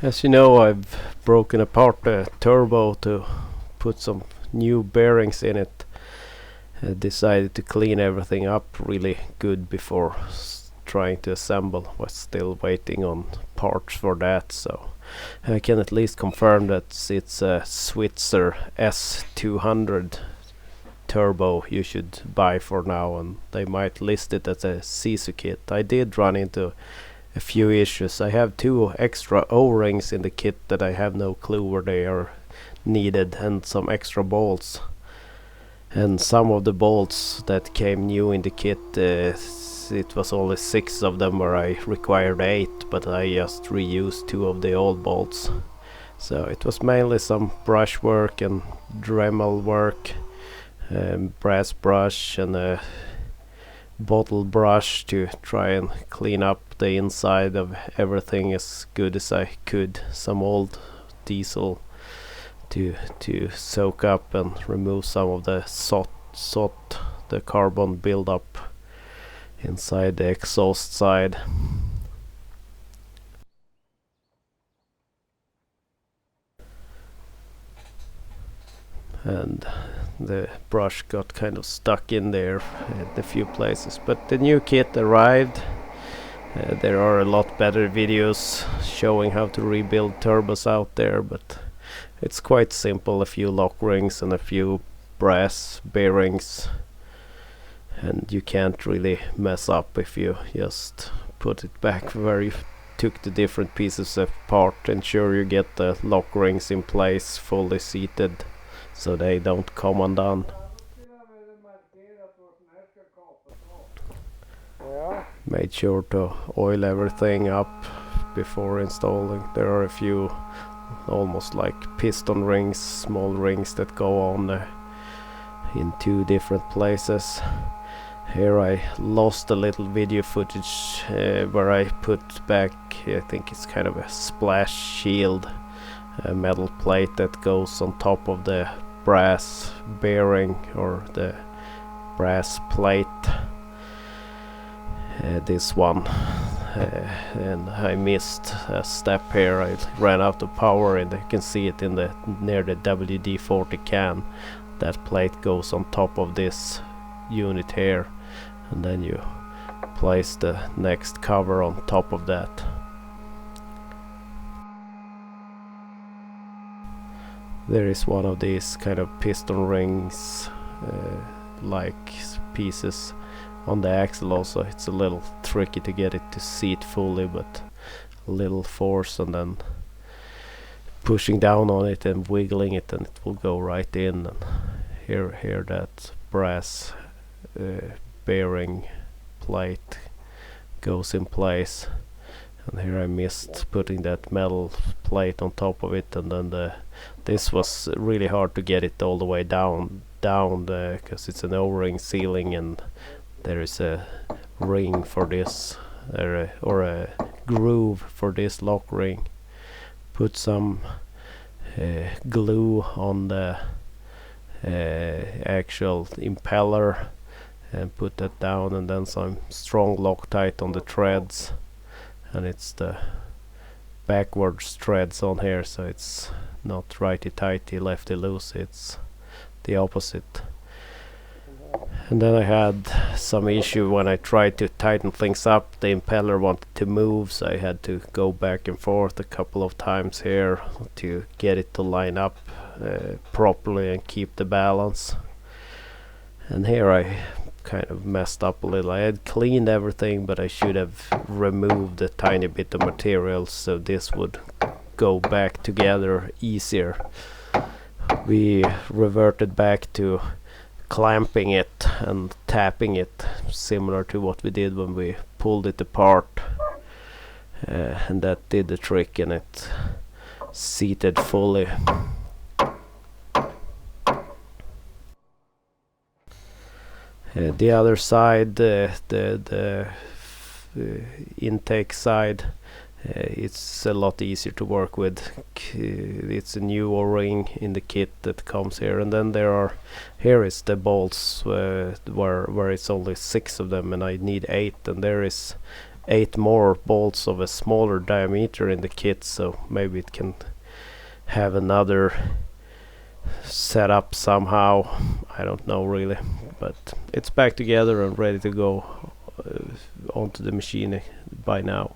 As you know, I've broken apart the turbo to put some new bearings in it. I decided to clean everything up really good before trying to assemble. Was still waiting on parts for that, so I can at least confirm that it's a Switzer S200 turbo you should buy for now, and they might list it as a Sisu kit. I did run into a few issues. I have 2 extra O-rings in the kit that I have no clue where they are needed, and some extra bolts. And some of the bolts that came new in the kit, it was only 6 of them where I required 8, but I just reused 2 of the old bolts. So it was mainly some brush work and Dremel work, brass brush and a bottle brush to try and clean up the inside of everything as good as I could. Some old diesel to soak up and remove some of the soot, the carbon buildup inside the exhaust side. And the brush got kind of stuck in there in a few places, but the new kit arrived. There are a lot better videos showing how to rebuild turbos out there, but it's quite simple. A few lock rings and a few brass bearings, and you can't really mess up if you just put it back where you took the different pieces apart. Ensure you get the lock rings in place fully seated so they don't come undone. Made sure to oil everything up before installing. There are a few almost like piston rings, small rings that go on in 2 different places. Here I lost a little video footage where I put back, I think it's kind of a splash shield, a metal plate that goes on top of the brass bearing or the brass plate. This one, and I missed a step here. I ran out of power, and you can see it in the near the WD-40 can. That plate goes on top of this unit here, and then you place the next cover on top of that. There is one of these kind of piston rings like pieces on the axle also. It's a little tricky to get it to seat fully, but a little force and then pushing down on it and wiggling it, and it will go right in. And here that brass bearing plate goes in place, and here I missed putting that metal plate on top of it, and then this was really hard to get it all the way down because it's an O-ring sealing, and there is a ring for this, or a groove for this lock ring. Put some glue on the actual impeller and put that down, and then some strong Loctite on the threads, and it's the backwards threads on here, so it's not righty tighty lefty loosey, it's the opposite. And then I had some issue when I tried to tighten things up. The impeller wanted to move, so I had to go back and forth a couple of times here to get it to line up properly and keep the balance. And here I kind of messed up a little. I had cleaned everything, but I should have removed a tiny bit of material so this would go back together easier. We reverted back to clamping it and tapping it, similar to what we did when we pulled it apart, and that did the trick, and it seated fully. The other side, the intake side, it's a lot easier to work with. It's a new O-ring in the kit that comes here, and then here is the bolts where it's only 6 of them, and I need 8, and there is 8 more bolts of a smaller diameter in the kit, so maybe it can have another setup somehow. I don't know really, but it's back together and ready to go onto the machine by now.